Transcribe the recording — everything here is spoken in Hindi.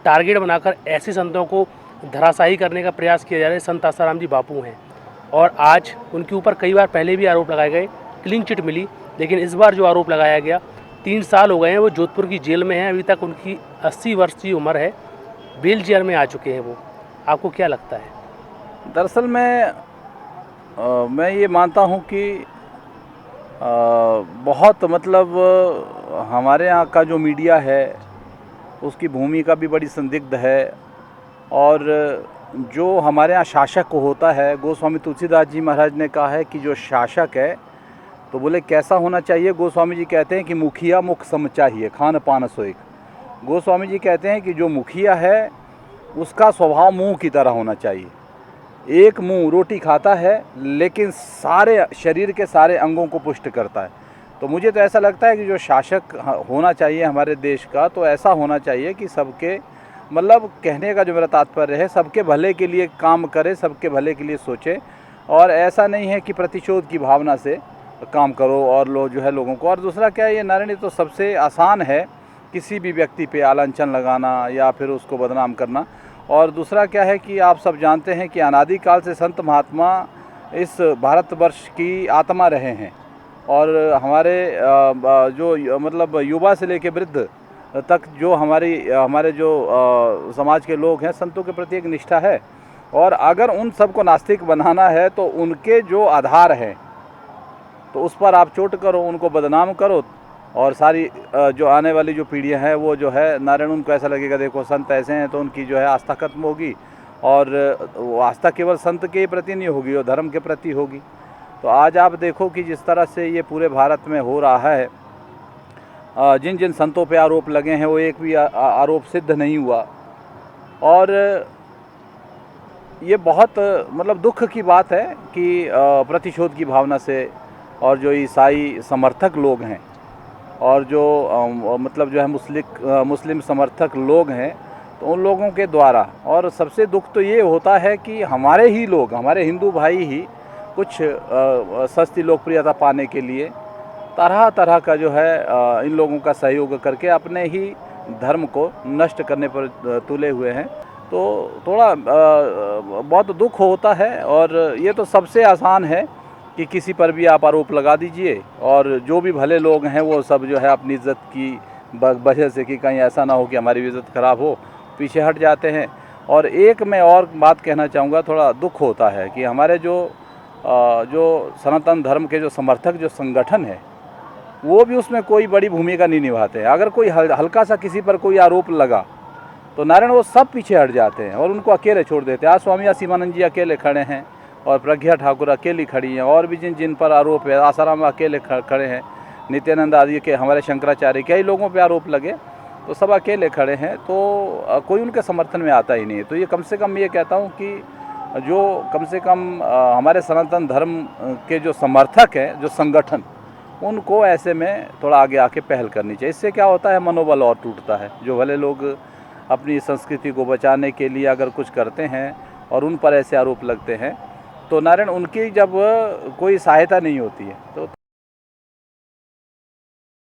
टारगेट बनाकर ऐसे संतों को धराशायी करने का प्रयास किया जा रहा है। संत आसाराम जी बापू हैं और आज उनके ऊपर कई बार पहले भी आरोप लगाए गए, क्लीन चिट मिली, लेकिन इस बार जो आरोप लगाया गया, 3 साल हो गए हैं वो जोधपुर की जेल में हैं। अभी तक उनकी 80 वर्ष की उम्र है, बेल चेयर में आ चुके हैं वो। आपको क्या लगता है? दरअसल मैं ये मानता हूँ कि बहुत मतलब हमारे यहाँ का जो मीडिया है उसकी भूमिका भी बड़ी संदिग्ध है। और जो हमारे यहाँ शासक होता है, गोस्वामी तुलसीदास जी महाराज ने कहा है कि जो शासक है तो बोले कैसा होना चाहिए। गोस्वामी जी कहते हैं कि मुखिया मुख सम चाहिए, खान पान सोएक। गोस्वामी जी कहते हैं कि जो मुखिया है उसका स्वभाव मुंह की तरह होना चाहिए। एक मुंह रोटी खाता है लेकिन सारे शरीर के सारे अंगों को पुष्ट करता है। तो मुझे तो ऐसा लगता है कि जो शासक होना चाहिए हमारे देश का, तो ऐसा होना चाहिए कि सबके मतलब कहने का जो मेरा तात्पर्य है, सबके भले के लिए काम करे, सबके भले के लिए सोचे। और ऐसा नहीं है कि प्रतिशोध की भावना से काम करो और लोग जो है लोगों को। और दूसरा क्या है, ये नारायणी तो सबसे आसान है किसी भी व्यक्ति पे आलांछन लगाना या फिर उसको बदनाम करना। और दूसरा क्या है कि आप सब जानते हैं कि अनादिकाल से संत महात्मा इस भारतवर्ष की आत्मा रहे हैं। और हमारे जो मतलब युवा से लेकर वृद्ध तक जो हमारे जो समाज के लोग हैं, संतों के प्रति एक निष्ठा है। और अगर उन सबको नास्तिक बनाना है तो उनके जो आधार हैं तो उस पर आप चोट करो, उनको बदनाम करो, और सारी जो आने वाली जो पीढ़ियां हैं वो जो है नारायण, उनको ऐसा लगेगा देखो संत ऐसे हैं तो उनकी जो है आस्था खत्म होगी। और वो आस्था केवल संत के प्रति नहीं होगी, वो धर्म के प्रति होगी। तो आज आप देखो कि जिस तरह से ये पूरे भारत में हो रहा है, जिन जिन संतों पे आरोप लगे हैं वो एक भी आरोप सिद्ध नहीं हुआ। और ये बहुत मतलब दुख की बात है कि प्रतिशोध की भावना से और जो ईसाई समर्थक लोग हैं और जो मतलब जो है मुस्लिम समर्थक लोग हैं, तो उन लोगों के द्वारा। और सबसे दुख तो ये होता है कि हमारे ही लोग, हमारे हिंदू भाई ही कुछ सस्ती लोकप्रियता पाने के लिए तरह तरह का जो है इन लोगों का सहयोग करके अपने ही धर्म को नष्ट करने पर तुले हुए हैं। तो थोड़ा बहुत दुख होता है। और ये तो सबसे आसान है कि किसी पर भी आप आरोप लगा दीजिए और जो भी भले लोग हैं वो सब जो है अपनी इज़्ज़त की वजह से कि कहीं ऐसा ना हो कि हमारी इज़्ज़त ख़राब हो, पीछे हट जाते हैं। और एक मैं और बात कहना चाहूँगा, थोड़ा दुख होता है कि हमारे जो सनातन धर्म के जो समर्थक जो संगठन है वो भी उसमें कोई बड़ी भूमिका नहीं निभाते हैं। अगर कोई हल्का सा किसी पर कोई आरोप लगा तो नारायण वो सब पीछे हट जाते हैं और उनको अकेले छोड़ देते हैं। आज स्वामी आसीमानंद जी अकेले खड़े हैं और प्रज्ञा ठाकुर अकेली खड़ी हैं, और भी जिन पर आरोप है, आसाराम अकेले खड़े हैं, नित्यानंद आदि के, हमारे शंकराचार्य, कई लोगों पे आरोप लगे तो सब अकेले खड़े हैं। तो कोई उनके समर्थन में आता ही नहीं है। तो ये कम से कम ये कहता हूँ कि जो कम से कम हमारे सनातन धर्म के जो समर्थक हैं, जो संगठन, उनको ऐसे में थोड़ा आगे आके पहल करनी चाहिए। इससे क्या होता है, मनोबल और टूटता है। जो भले लोग अपनी संस्कृति को बचाने के लिए अगर कुछ करते हैं और उन पर ऐसे आरोप लगते हैं तो नारायण उनकी जब कोई सहायता नहीं होती है तो